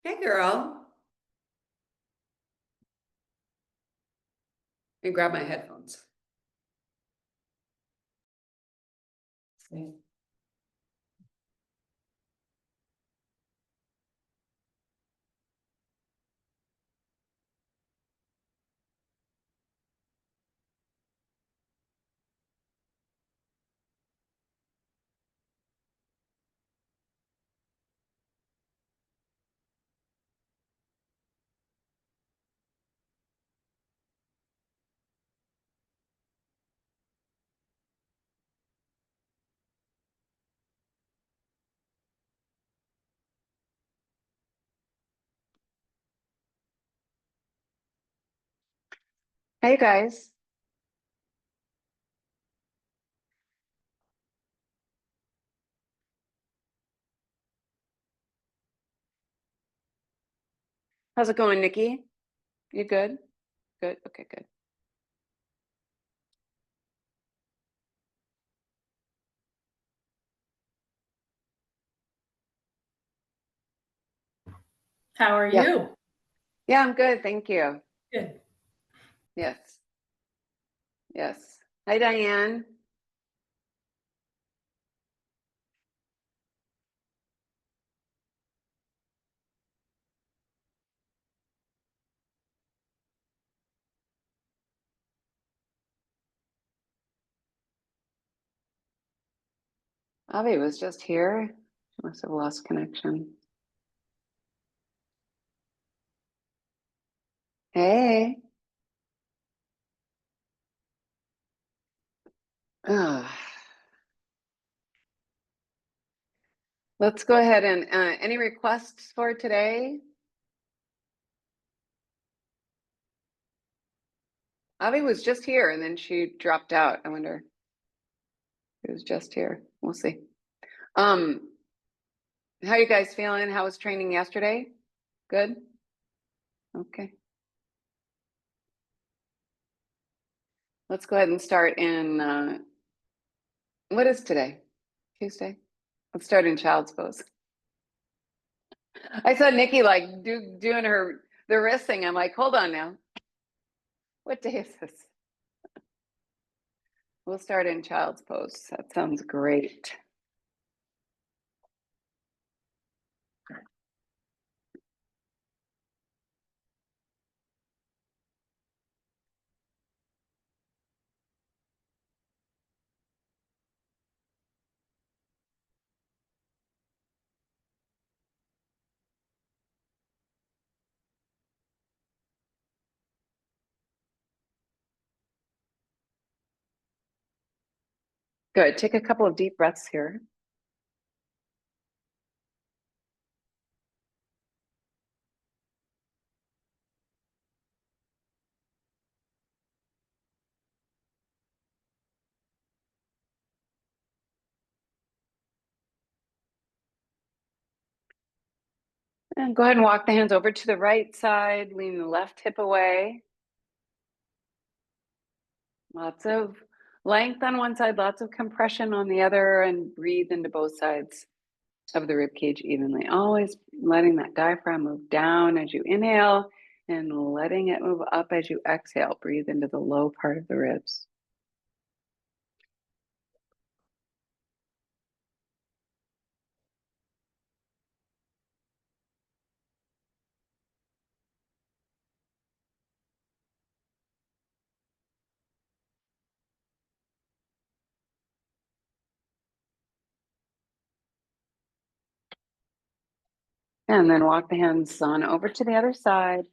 Hey, girl. And grab my headphones. See? Hey, guys. How's it going, Nikki? You good? Good. Okay, good. How are Yeah. you? Yeah, I'm good. Thank you. Good. Yes. Yes. Hi, Diane. Avi was just here. She must have lost connection. Hey. Ah. Let's go ahead and any requests for today? Avi was just here and then she dropped out. I wonder. She was just here. We'll see. Um, how you guys feeling? How was training yesterday? Good? Okay. Let's go ahead and start in, what is today? Tuesday? Let's start in child's pose. I saw Nikki like doing the wrist thing. I'm like, hold on now. What day is this? We'll start in child's pose. That sounds great. Good. Take a couple of deep breaths here. And go ahead and walk the hands over to the right side, lean the left hip away. Lots of length on one side, lots of compression on the other, and breathe into both sides of the rib cage evenly. Always letting that diaphragm move down as you inhale and letting it move up as you exhale. Breathe into the low part of the ribs. And then walk the hands on over to the other side.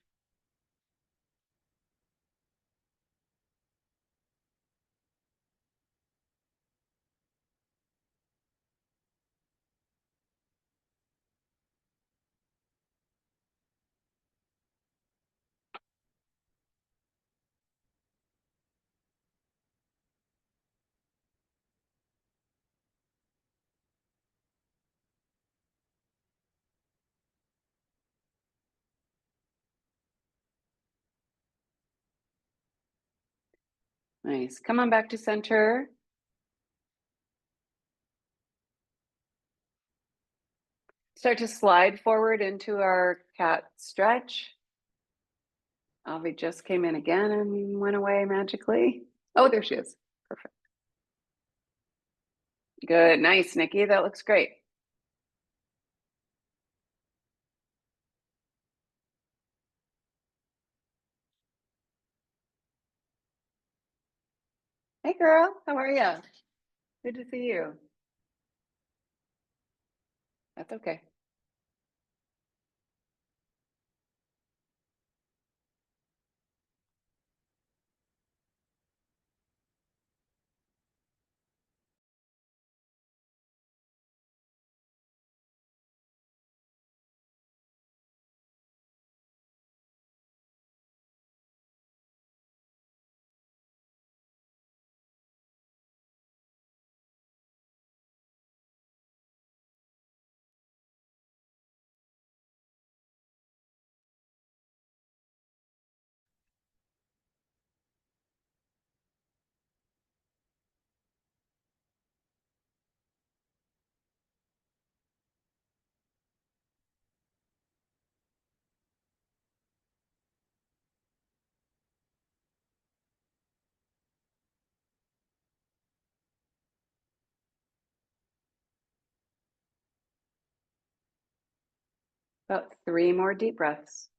Nice. Come on back to center. Start to slide forward into our cat stretch. Avi just came in again and went away magically. Oh, there she is. Perfect. Good. Nice, Nikki. That looks great. Hey, girl. How are you? Good to see you. That's okay. About 3 more deep breaths.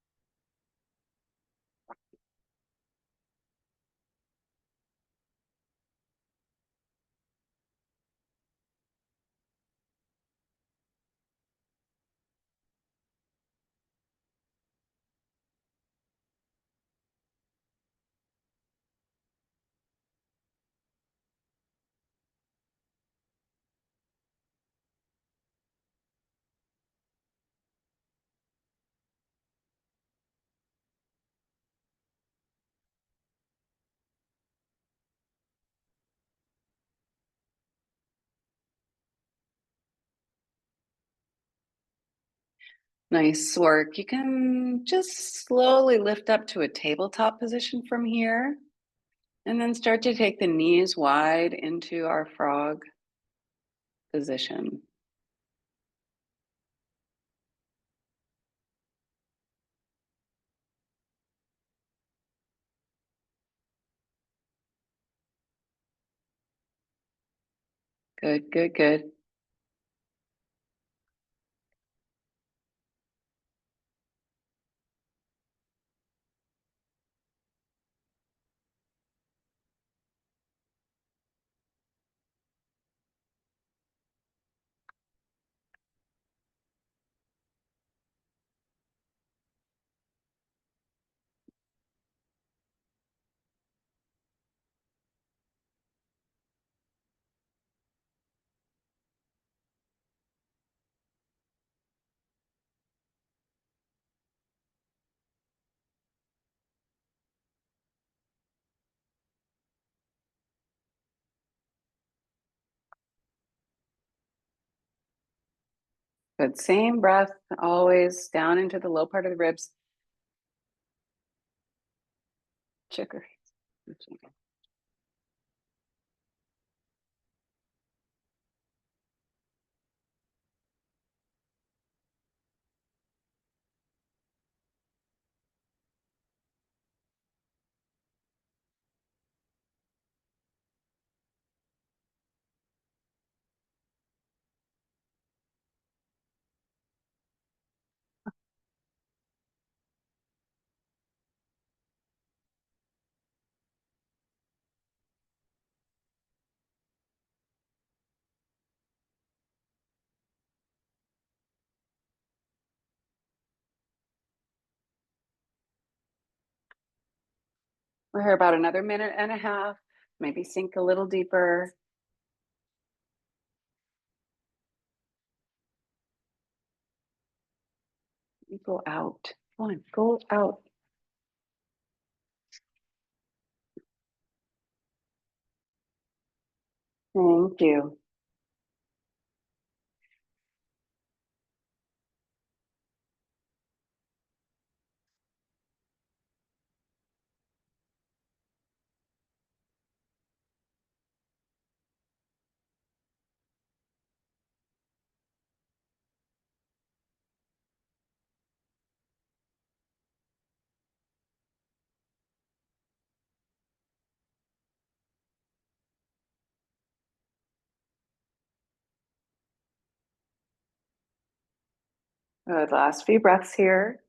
Nice work. You can just slowly lift up to a tabletop position from here, and then start to take the knees wide into our frog position. Good, good, good. Good. Same breath, always down into the low part of the ribs. Sugar. We're here about another minute and a half. Maybe sink a little deeper. You go out. Come on, go out. Thank you. Good. Last few breaths here.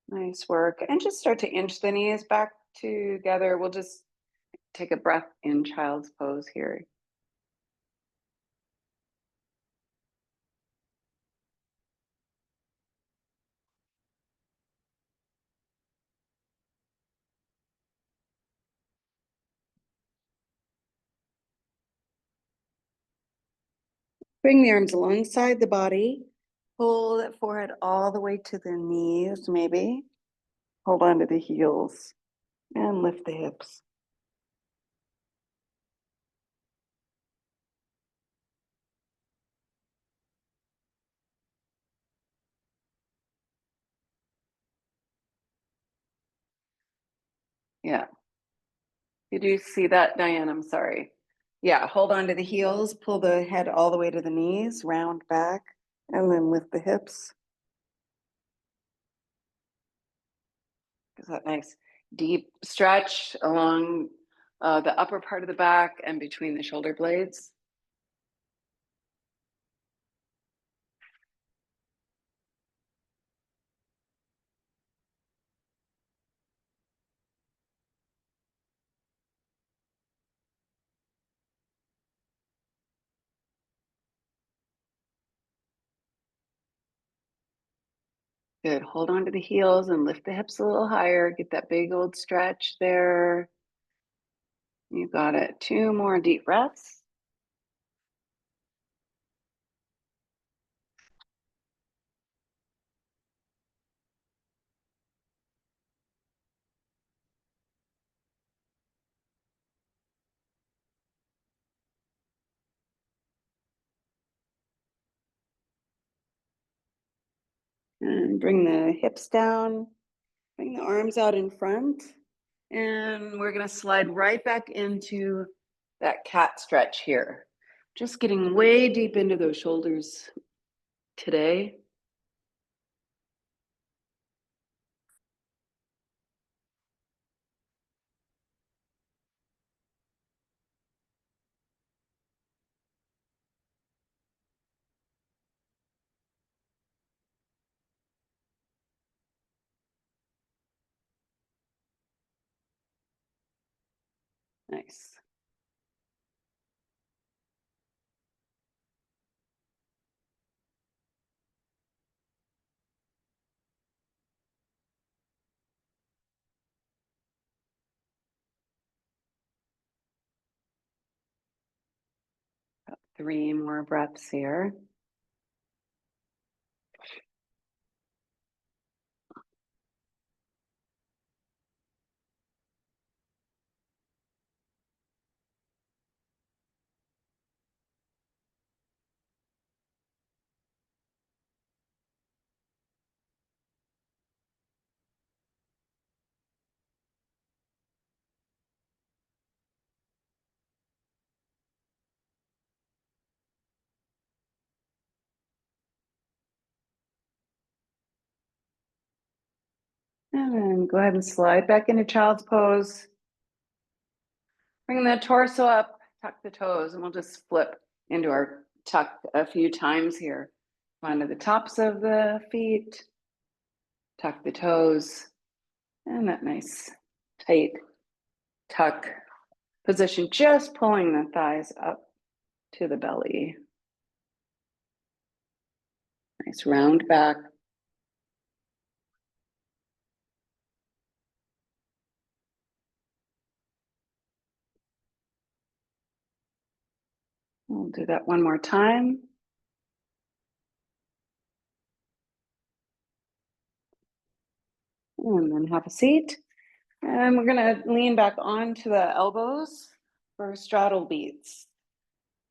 Nice work. And just start to inch the knees back together. We'll just take a breath in child's pose here. Bring the arms alongside the body. Pull that forehead all the way to the knees, maybe. Hold on to the heels and lift the hips. Yeah. Did you see that, Diane? I'm sorry. Yeah, hold on to the heels, pull the head all the way to the knees, round back, and then lift the hips. Is that nice deep stretch along the upper part of the back and between the shoulder blades? Good. Hold on to the heels and lift the hips a little higher. Get that big old stretch there. You got it. 2 more deep breaths. And bring the hips down. Bring the arms out in front. And we're going to slide right back into that cat stretch here. Just getting way deep into those shoulders today. Nice. About 3 more breaths here. And then go ahead and slide back into child's pose. Bring the torso up, tuck the toes, and we'll just flip into our tuck a few times here. Onto the tops of the feet, tuck the toes, and that nice tight tuck position, just pulling the thighs up to the belly. Nice round back. We'll do that one more time. And then have a seat. And we're gonna lean back onto the elbows for straddle beats.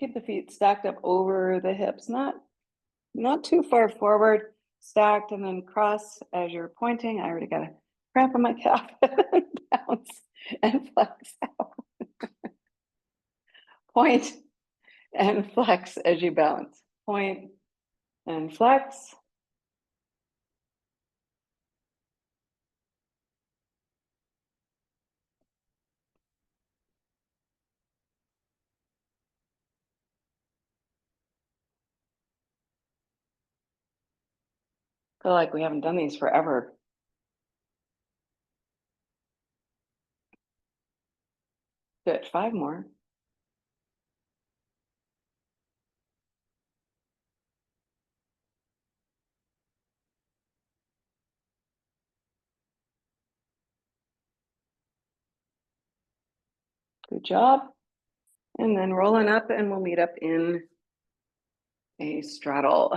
Keep the feet stacked up over the hips, not not too far forward, stacked, and then cross as you're pointing. I already got a cramp in my calf. Bounce and flex out. Point and flex as you bounce. Point and flex. Feel like we haven't done these forever. Good, 5 more. Good job. And then rolling up, and we'll meet up in a straddle.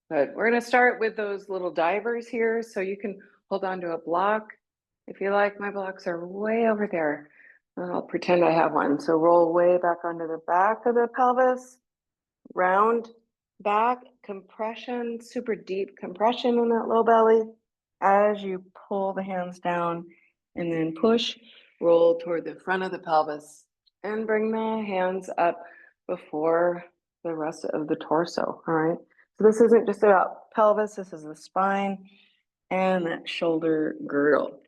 Good. We're going to start with those little divers here. So you can hold on to a block. If you like, my blocks are way over there. I'll pretend I have one. So roll way back onto the back of the pelvis, round back, compression, super deep compression in that low belly as you pull the hands down, and then push, roll toward the front of the pelvis and bring the hands up before the rest of the torso. All right. So this isn't just about pelvis, this is the spine and that shoulder girdle.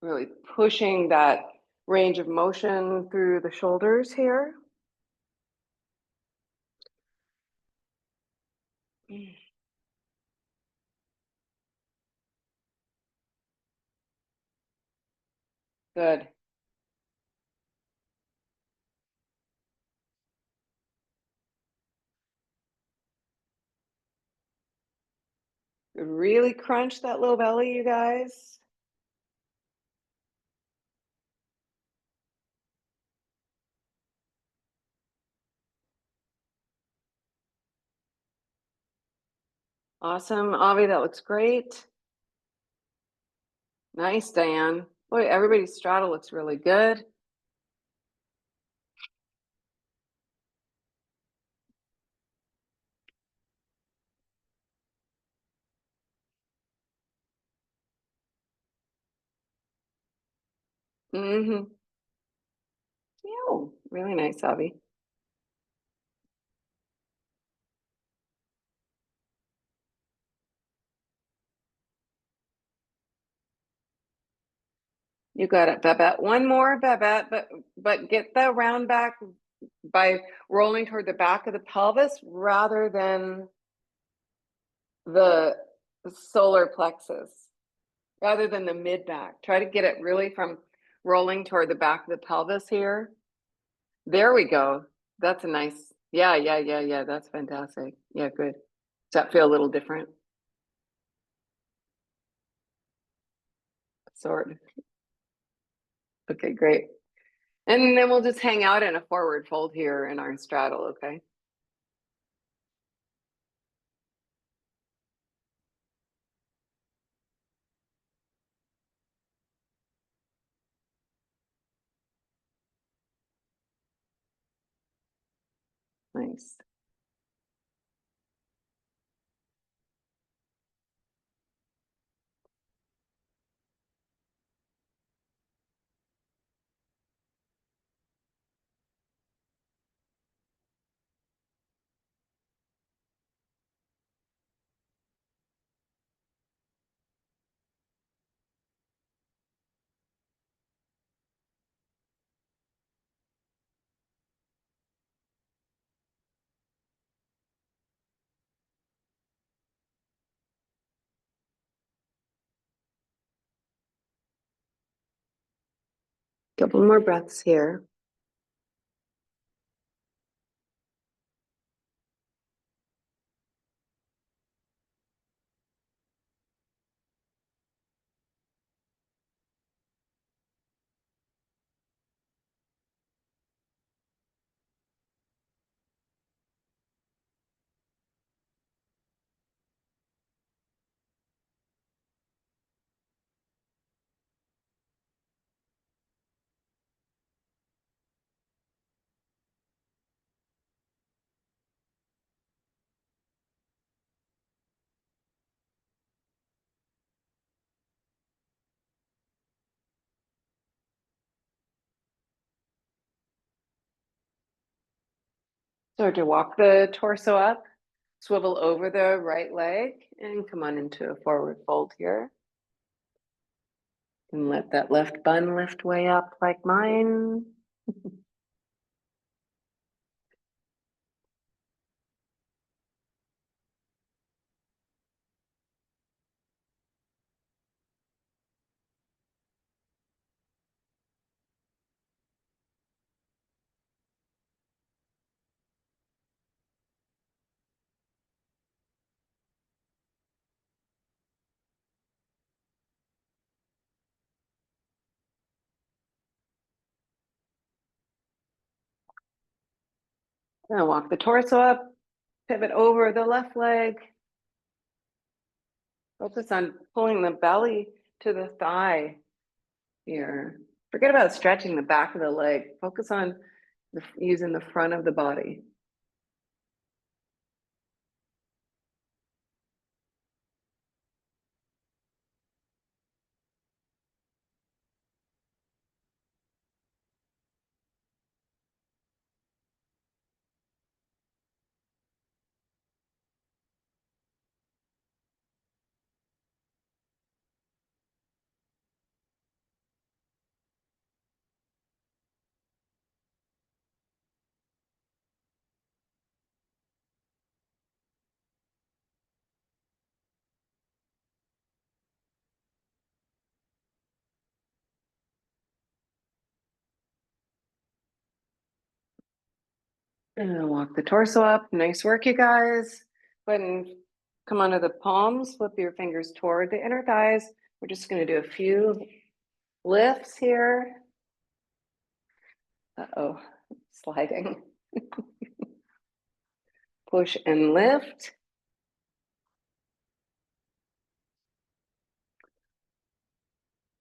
Really pushing that range of motion through the shoulders here. Good. Really crunch that low belly, you guys. Awesome, Avi, that looks great. Nice, Diane. Boy, everybody's straddle looks really good. Mm-hmm. Oh, really nice, Avi. You got it, Babette. One more, Babette, but get the round back by rolling toward the back of the pelvis rather than the solar plexus, rather than the mid back. Try to get it really from rolling toward the back of the pelvis here. There we go. That's a nice, yeah. That's fantastic. Yeah, good. Does that feel a little different? Sort. Okay, great. And then we'll just hang out in a forward fold here in our straddle, okay? Nice. Couple more breaths here. Start to walk the torso up, swivel over the right leg, and come on into a forward fold here. And let that left bun lift way up like mine. Now walk the torso up, pivot over the left leg. Focus on pulling the belly to the thigh here. Forget about stretching the back of the leg. Focus on using the front of the body. And walk the torso up. Nice work, you guys. Go ahead and come onto the palms, flip your fingers toward the inner thighs. We're just going to do a few lifts here. Uh-oh, sliding. Push and lift.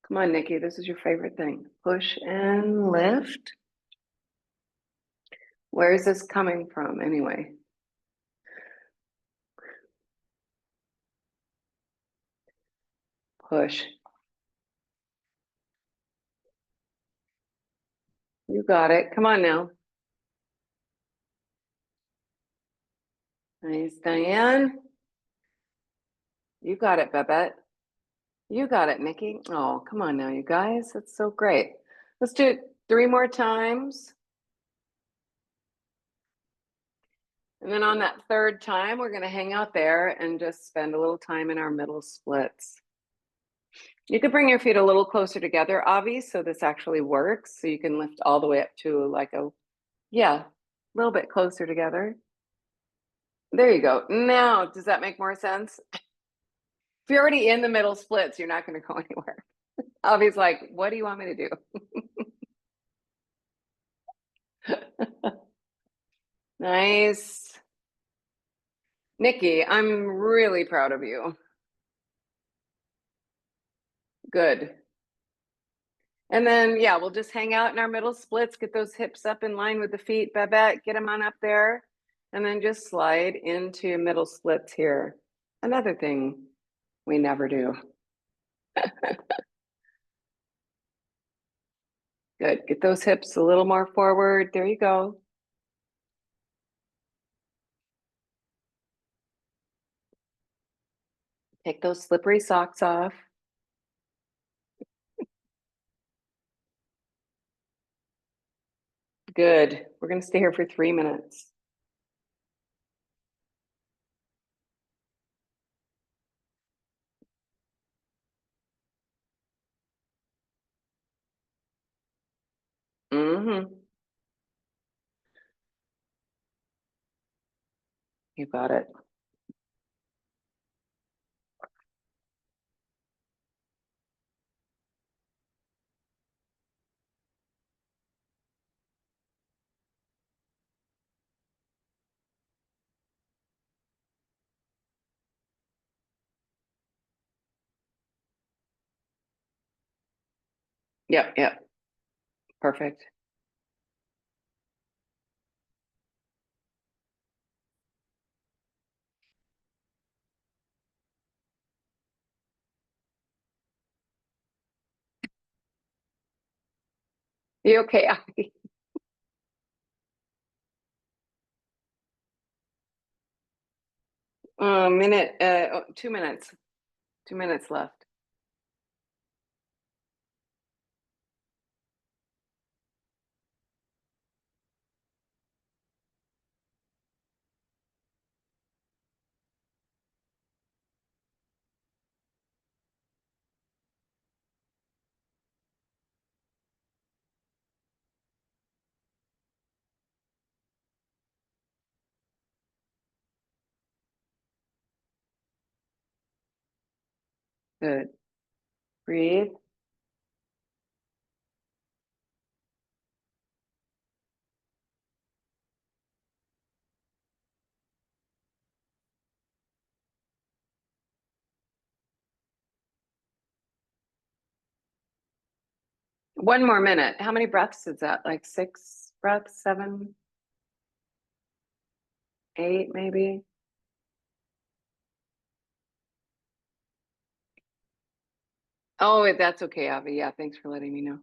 Come on, Nikki, this is your favorite thing. Push and lift. Where is this coming from anyway? Push. You got it. Come on now. Nice, Diane. You got it, Babette. You got it, Nikki. Oh, come on now, you guys. That's so great. Let's do it 3 more times. And then on that 3rd time, we're going to hang out there and just spend a little time in our middle splits. You could bring your feet a little closer together, Avi, so this actually works. So you can lift all the way up to like a, yeah, a little bit closer together. There you go. Now, does that make more sense? If you're already in the middle splits, you're not going to go anywhere. Avi's like, what do you want me to do? Nice. Nikki, I'm really proud of you. Good. And then, yeah, we'll just hang out in our middle splits, get those hips up in line with the feet, Babette, get them on up there, and then just slide into middle splits here. Another thing we never do. Good. Get those hips a little more forward. There you go. Take those slippery socks off. Good. We're going to stay here for 3 minutes. Mm-hmm. You got it. Yep, yep. Perfect. You okay, Abby? Minute, 2 minutes. 2 minutes left. Good. Breathe. One more minute. How many breaths is that? Like 6 breaths, 7, 8, maybe? Oh, that's okay, Avi. Yeah, thanks for letting me know.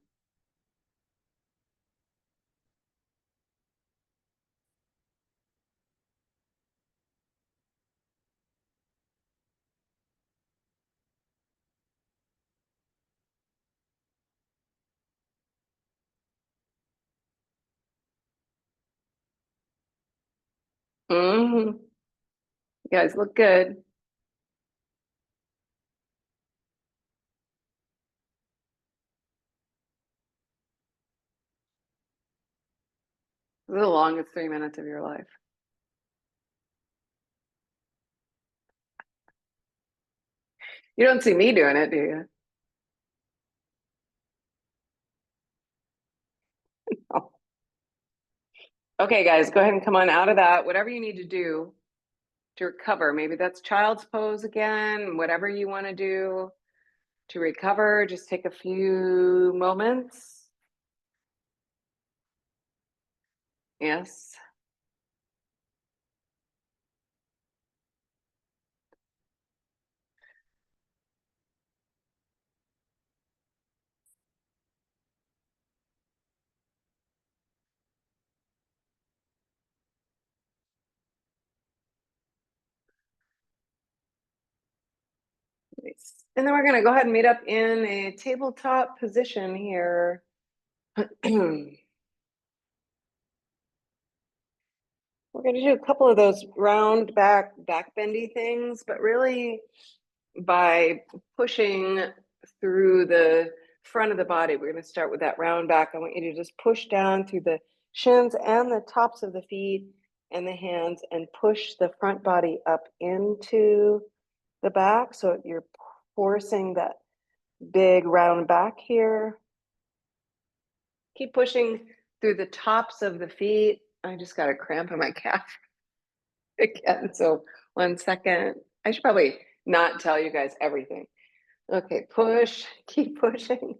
You guys look good. This is the longest 3 minutes of your life. You don't see me doing it, do you? Oh. Okay, guys, go ahead and come on out of that. Whatever you need to do to recover. Maybe that's child's pose again, whatever you want to do to recover. Just take a few moments. Yes. Nice. And then we're going to go ahead and meet up in a tabletop position here. We're going to do a couple of those round back bendy things, but really by pushing through the front of the body. We're going to start with that round back. I want you to just push down through the shins and the tops of the feet and the hands and push the front body up into the back. So you're forcing that big round back here. Keep pushing through the tops of the feet. I just got a cramp in my calf again. So 1 second. I should probably not tell you guys everything. Okay, push, keep pushing.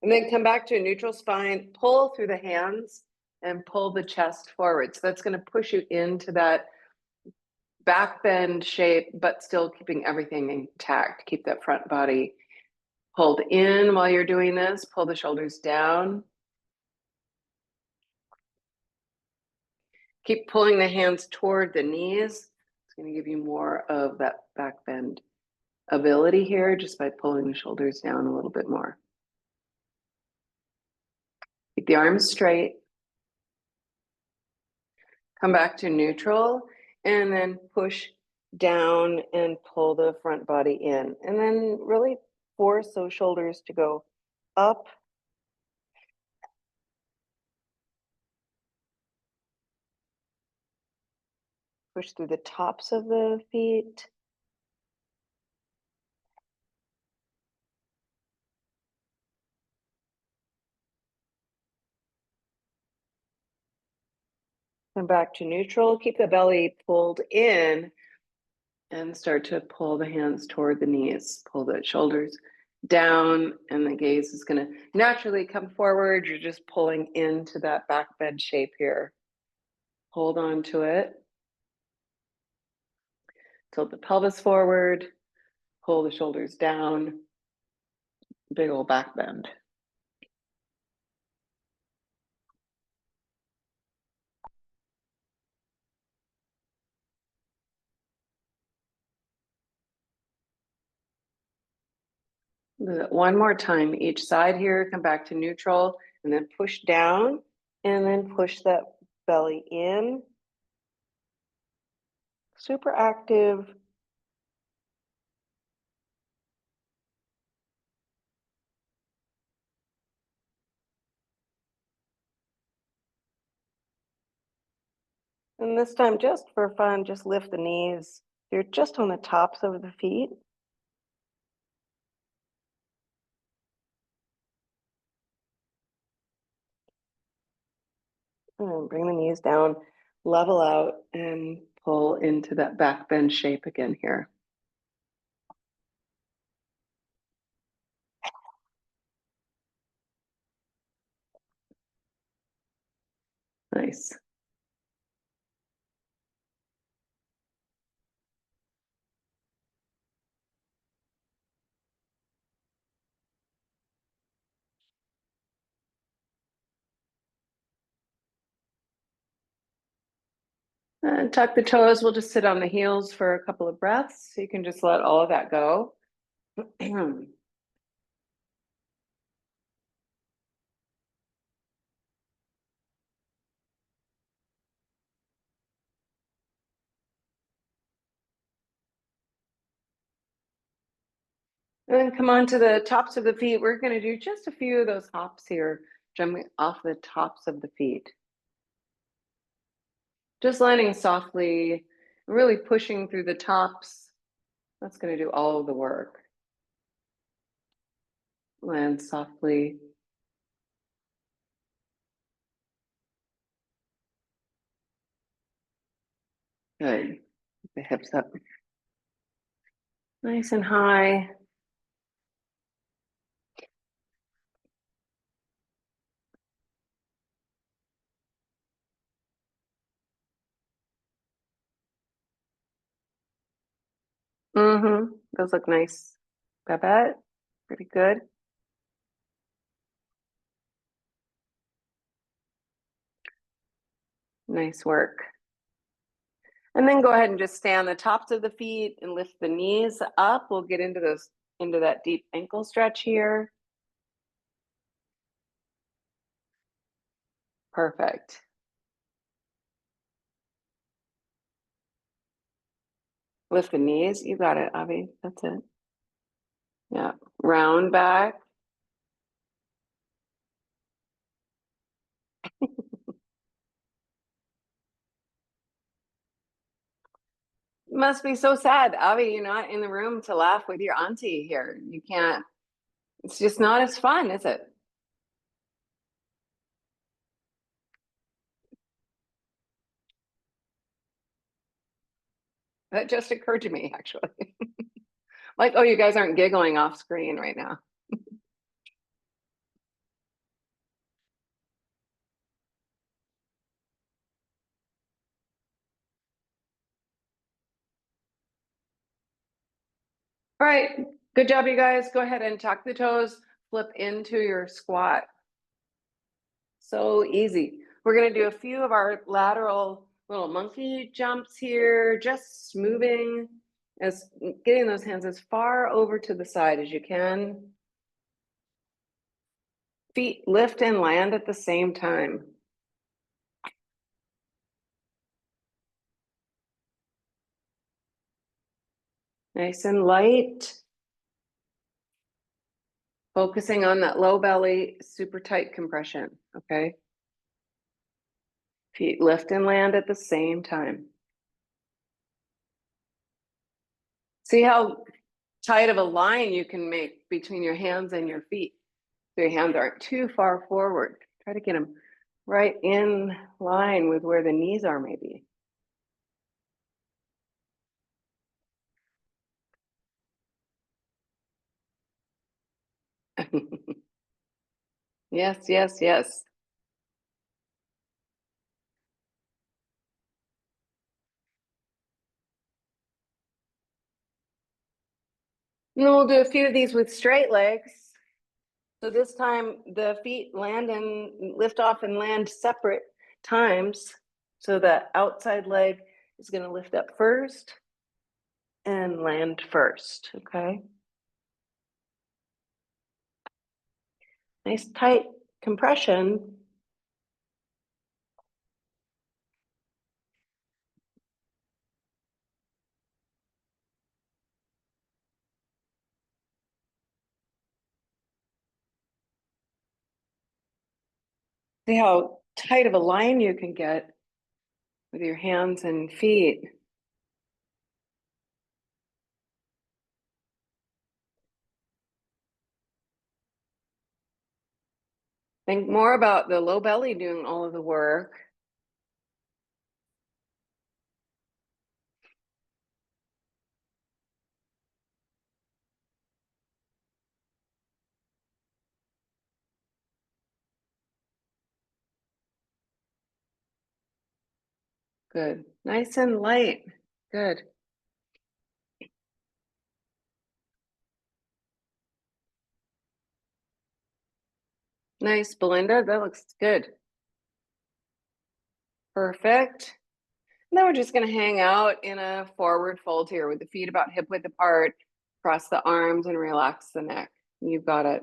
And then come back to a neutral spine, pull through the hands and pull the chest forward. So that's going to push you into that back bend shape, but still keeping everything intact. Keep that front body pulled in while you're doing this. Pull the shoulders down. Keep pulling the hands toward the knees. It's going to give you more of that back bend ability here just by pulling the shoulders down a little bit more. Keep the arms straight. Come back to neutral and then push down and pull the front body in. And then really force those shoulders to go up. Push through the tops of the feet. Come back to neutral. Keep the belly pulled in and start to pull the hands toward the knees. Pull the shoulders down and the gaze is going to naturally come forward. You're just pulling into that back bend shape here. Hold on to it. Tilt the pelvis forward. Pull the shoulders down. Big old back bend. Do that one more time, each side here, come back to neutral, and then push down, and then push that belly in. Super active. And this time, just for fun, just lift the knees. You're just on the tops of the feet. And bring the knees down, level out, and pull into that back bend shape again here. Nice. And tuck the toes. We'll just sit on the heels for a couple of breaths. So you can just let all of that go. And then come on to the tops of the feet. We're going to do just a few of those hops here, jumping off the tops of the feet. Just landing softly, really pushing through the tops. That's going to do all of the work. Land softly. Good. The hips up. Nice and high. Mm-hmm. Those look nice. Babette, pretty good. Nice work. And then go ahead and just stay on the tops of the feet and lift the knees up. We'll get into that deep ankle stretch here. Perfect. Lift the knees. You got it, Avi. That's it. Yeah. Round back. Must be so sad, Avi. You're not in the room to laugh with your auntie here. You can't. It's just not as fun, is it? That just occurred to me, actually. Like, oh, you guys aren't giggling off screen right now. All right, good job, you guys. Go ahead and tuck the toes, flip into your squat. So easy. We're gonna do a few of our lateral little monkey jumps here, just moving, as getting those hands as far over to the side as you can. Feet lift and land at the same time. Nice and light. Focusing on that low belly, super tight compression, okay? Feet lift and land at the same time. See how tight of a line you can make between your hands and your feet. So your hands aren't too far forward. Try to get them right in line with where the knees are, maybe. Yes, yes, yes. And then we'll do a few of these with straight legs. So this time the feet land and lift off and land separate times. So the outside leg is going to lift up first and land first, okay? Nice tight compression. See how tight of a line you can get with your hands and feet. Think more about the low belly doing all of the work. Good. Nice and light. Good. Nice, Belinda. That looks good. Perfect. And then we're just going to hang out in a forward fold here with the feet about hip width apart, cross the arms and relax the neck. You've got it.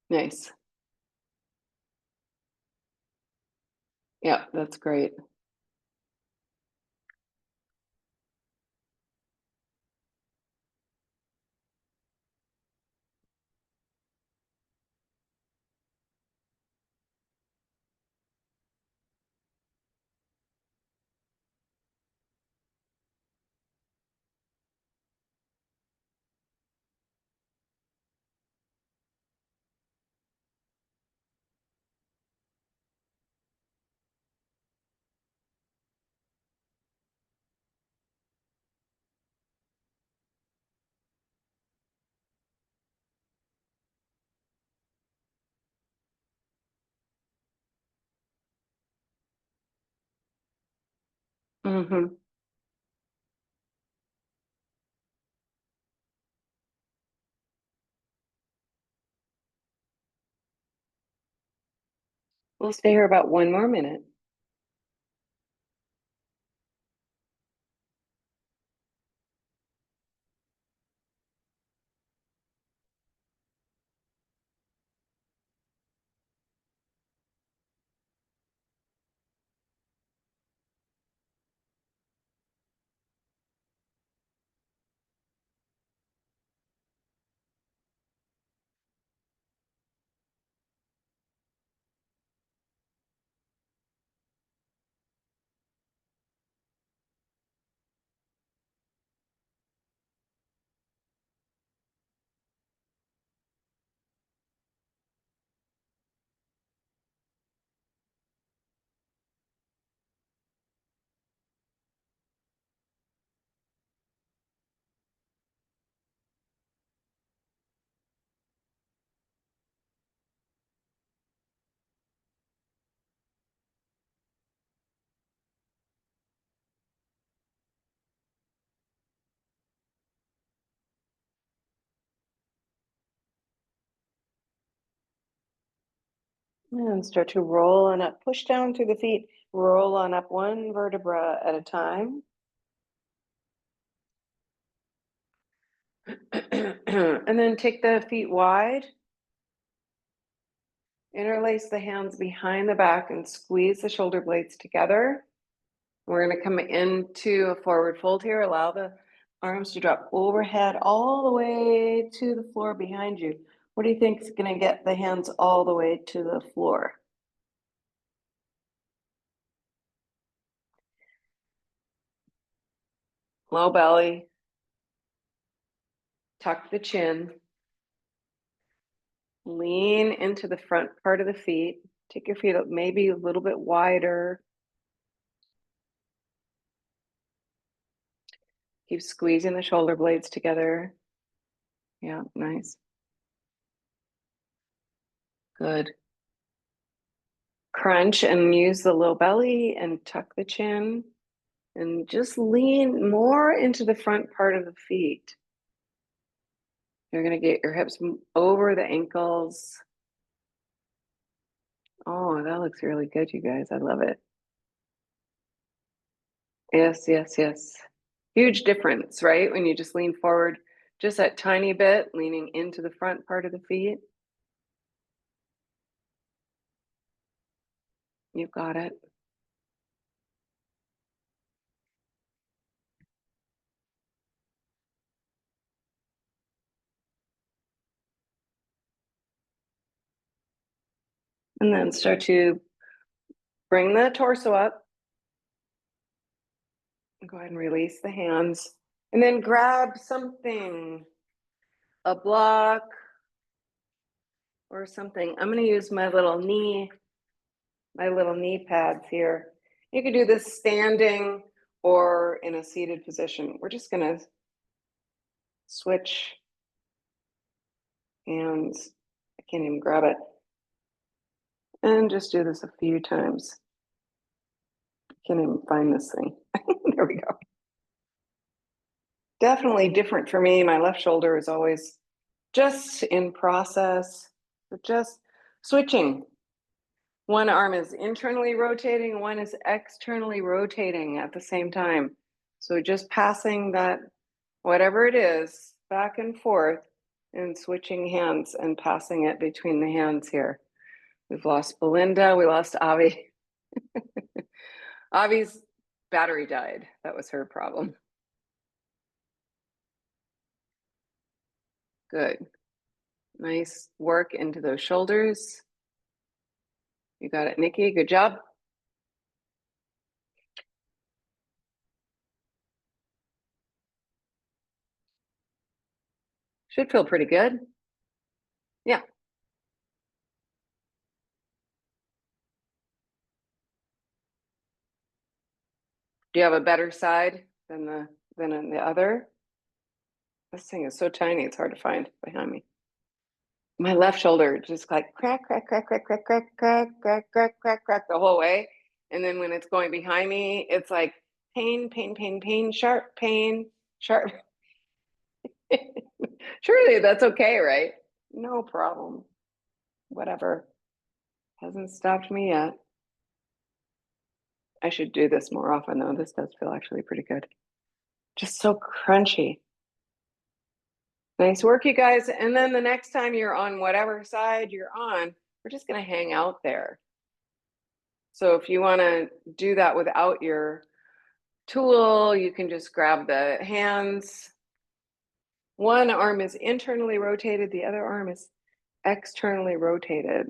Nice. Yeah, that's great. Mm-hmm. We'll stay here about 1 more minute. And start to roll on up, push down through the feet, roll on up one vertebra at a time. And then take the feet wide, interlace the hands behind the back and squeeze the shoulder blades together. We're going to come into a forward fold here. Allow the arms to drop overhead all the way to the floor behind you. What do you think is going to get the hands all the way to the floor? Low belly, tuck the chin, lean into the front part of the feet. Take your feet up maybe a little bit wider. Keep squeezing the shoulder blades together. Yeah, nice. Good. Crunch and use the low belly and tuck the chin and just lean more into the front part of the feet. You're going to get your hips over the ankles. Oh, that looks really good, you guys. I love it. Yes, yes, yes. Huge difference, right? When you just lean forward just that tiny bit, leaning into the front part of the feet. You've got it. And then start to bring the torso up. Go ahead and release the hands. And then grab something, a block or something. I'm going to use my little knee pads here. You can do this standing or in a seated position. We're just going to switch hands. I can't even grab it. And just do this a few times. Can't even find this thing. There we go. Definitely different for me. My left shoulder is always just in process, but just switching. One arm is internally rotating, one is externally rotating at the same time. So just passing that, whatever it is, back and forth and switching hands and passing it between the hands here. We've lost Belinda, we lost Avi. Avi's battery died. That was her problem. Good. Nice work into those shoulders. You got it, Nikki. Good job. Should feel pretty good. Yeah. Do you have a better side than the other? This thing is so tiny, it's hard to find behind me. My left shoulder just like crack, crack, crack, crack, crack, crack, crack, crack, crack, crack, crack the whole way. And then when it's going behind me, it's like pain, pain, pain, pain, sharp pain, sharp. Surely that's okay, right? No problem. Whatever. Hasn't stopped me yet. I should do this more often though. This does feel actually pretty good. Just so crunchy. Nice work, you guys. And then the next time you're on whatever side you're on, we're just going to hang out there. So if you want to do that without your tool, you can just grab the hands. One arm is internally rotated, the other arm is externally rotated.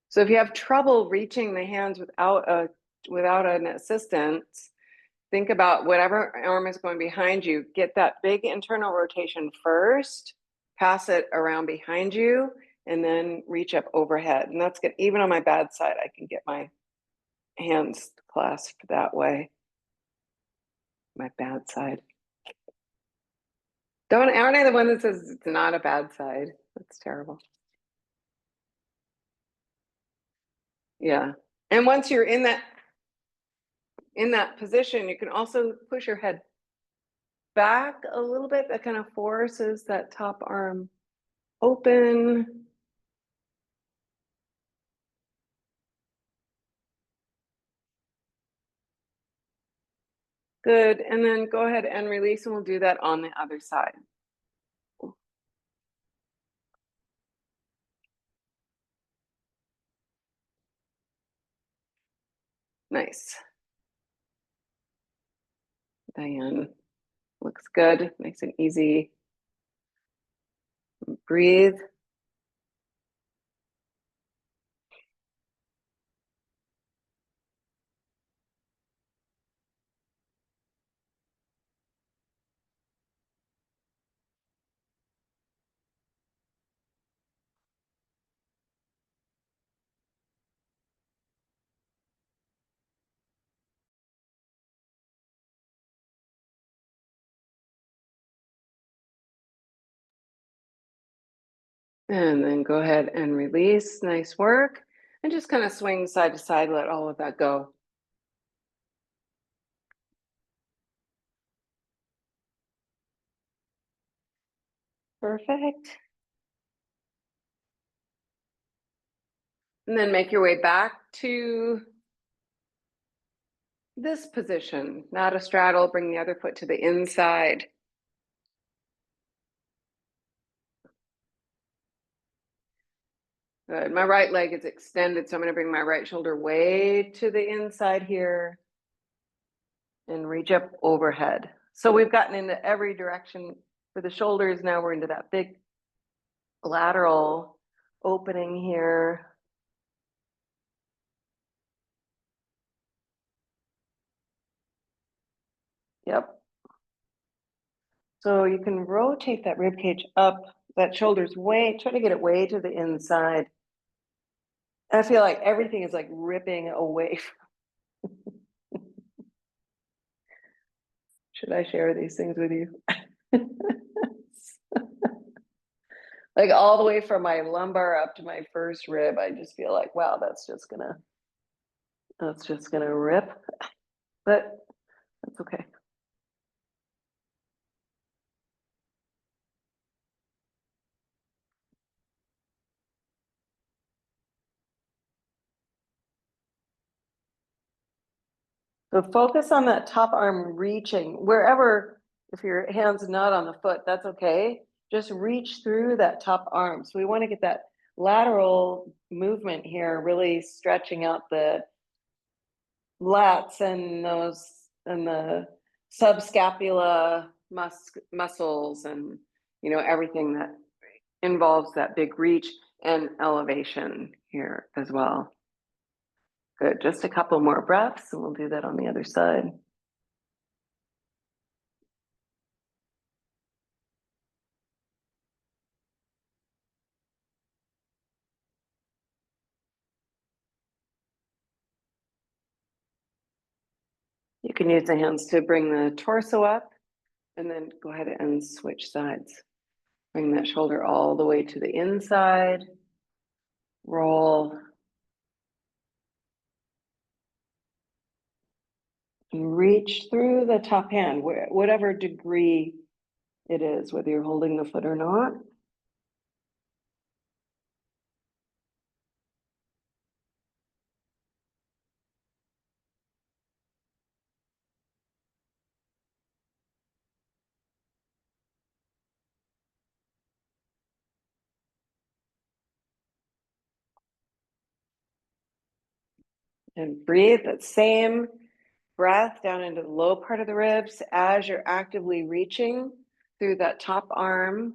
So if you have trouble reaching the hands without an assistance, think about whatever arm is going behind you, get that big internal rotation first, pass it around behind you, and then reach up overhead. And that's good. Even on my bad side, I can get my hands clasped that way. My bad side. Aren't I the one that says it's not a bad side? That's terrible. Yeah. And once you're in that position, you can also push your head back a little bit. That kind of forces that top arm open. Good. And then go ahead and release, and we'll do that on the other side. Nice. Diane, looks good. Nice and easy. Breathe. And then go ahead and release. Nice work. And just kind of swing side to side, let all of that go. Perfect. And then make your way back to this position, not a straddle. Bring the other foot to the inside. Good. My right leg is extended, so I'm going to bring my right shoulder way to the inside here and reach up overhead. So we've gotten into every direction for the shoulders. Now we're into that big lateral opening here. Yep. So you can rotate that rib cage up, that shoulder's way, try to get it way to the inside. I feel like everything is like ripping away. Should I share these things with you? Like all the way from my lumbar up to my first rib, I just feel like, wow, that's just gonna rip, but that's okay. So focus on that top arm reaching wherever, if your hand's not on the foot, that's okay. Just reach through that top arm. So we want to get that lateral movement here, really stretching out the lats and those and the subscapula muscles and everything that involves that big reach and elevation here as well. Good, just a couple more breaths and we'll do that on the other side. You can use the hands to bring the torso up and then go ahead and switch sides. Bring that shoulder all the way to the inside, roll, and reach through the top hand, whatever degree it is, whether you're holding the foot or not. And breathe that same breath down into the low part of the ribs as you're actively reaching through that top arm.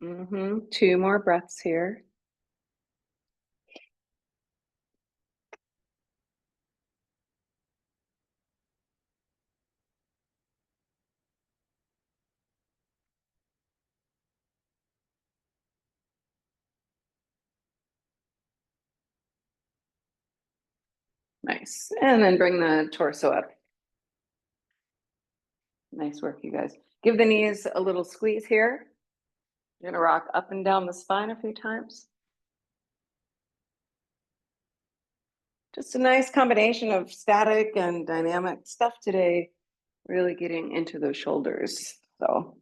Two more breaths here. Nice. And then bring the torso up. Nice work, you guys. Give the knees a little squeeze here. You're gonna rock up and down the spine a few times. Just a nice combination of static and dynamic stuff today, really getting into those shoulders. So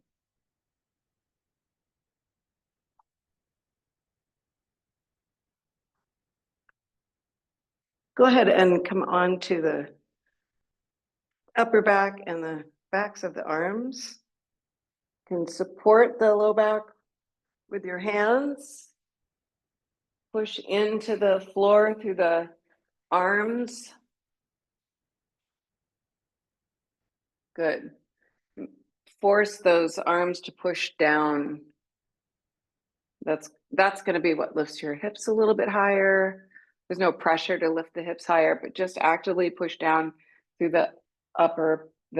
go ahead and come on to the upper back and the backs of the arms. You can support the low back with your hands. Push into the floor through the arms. Good. Force those arms to push down. That's going to be what lifts your hips a little bit higher. There's no pressure to lift the hips higher, but just actively push down through the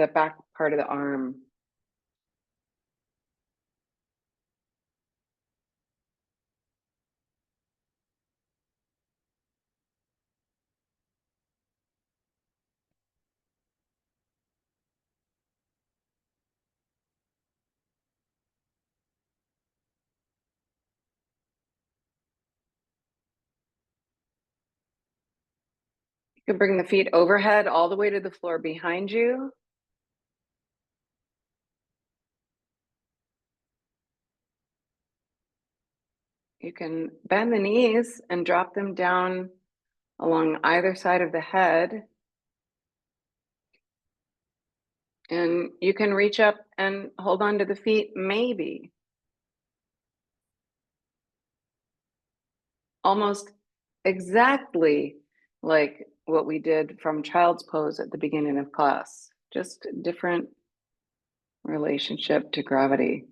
back part of the arm. You can bring the feet overhead all the way to the floor behind you. You can bend the knees and drop them down along either side of the head. And you can reach up and hold on to the feet, maybe. Almost exactly like what we did from child's pose at the beginning of class, just different relationship to gravity.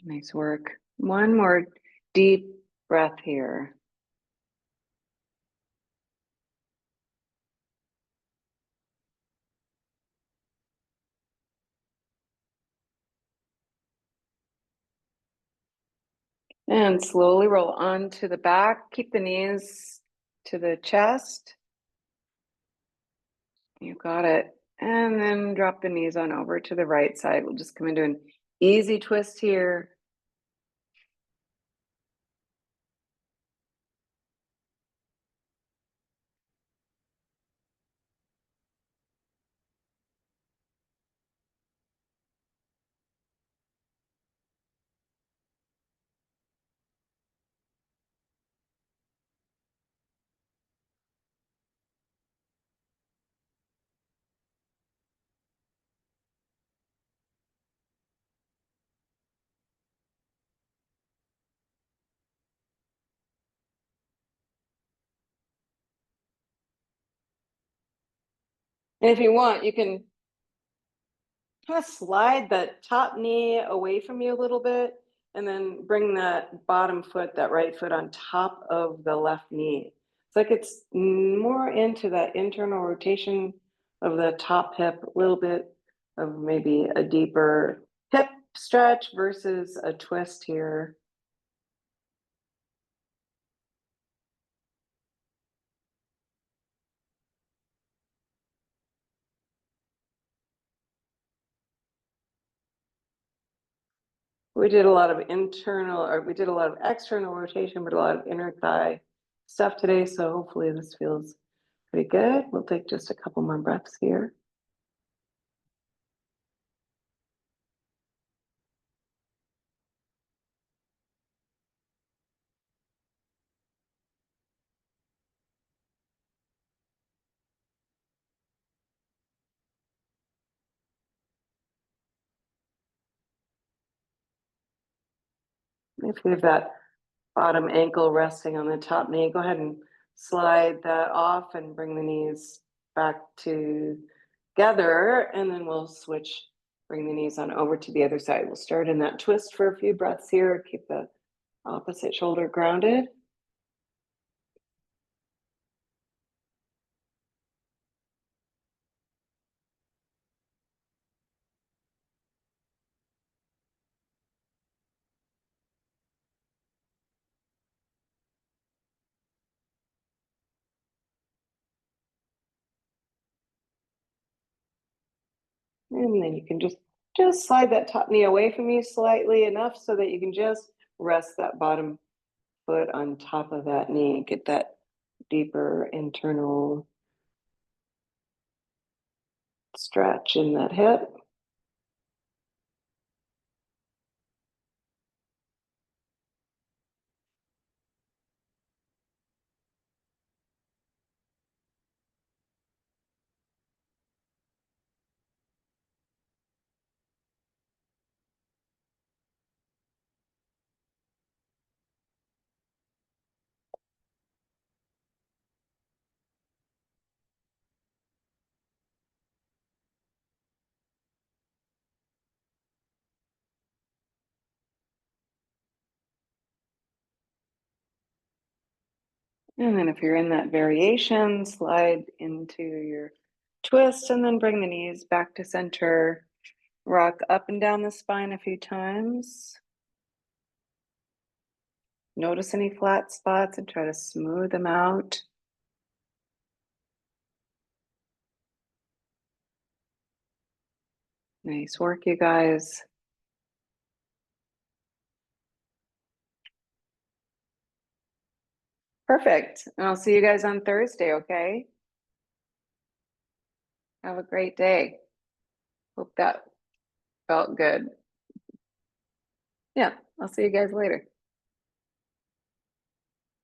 Nice work. One more deep breath here. And slowly roll onto the back. Keep the knees to the chest. You got it. And then drop the knees on over to the right side. We'll just come into an easy twist here. And if you want, you can kind of slide that top knee away from you a little bit and then bring that bottom foot, that right foot on top of the left knee. It's like it's more into that internal rotation of the top hip, a little bit of maybe a deeper hip stretch versus a twist here. We did a lot of internal, or we did a lot of external rotation, but a lot of inner thigh stuff today. So hopefully this feels pretty good. We'll take just a couple more breaths here. If we have that bottom ankle resting on the top knee, go ahead and slide that off and bring the knees back together. And then we'll switch, bring the knees on over to the other side. We'll start in that twist for a few breaths here. Keep the opposite shoulder grounded. And then you can just slide that top knee away from you slightly enough so that you can just rest that bottom foot on top of that knee. Get that deeper internal stretch in that hip. And then if you're in that variation, slide into your twist and then bring the knees back to center. Rock up and down the spine a few times. Notice any flat spots and try to smooth them out. Nice work, you guys. Perfect. And I'll see you guys on Thursday, okay? Have a great day. Hope that felt good. Yeah, I'll see you guys later.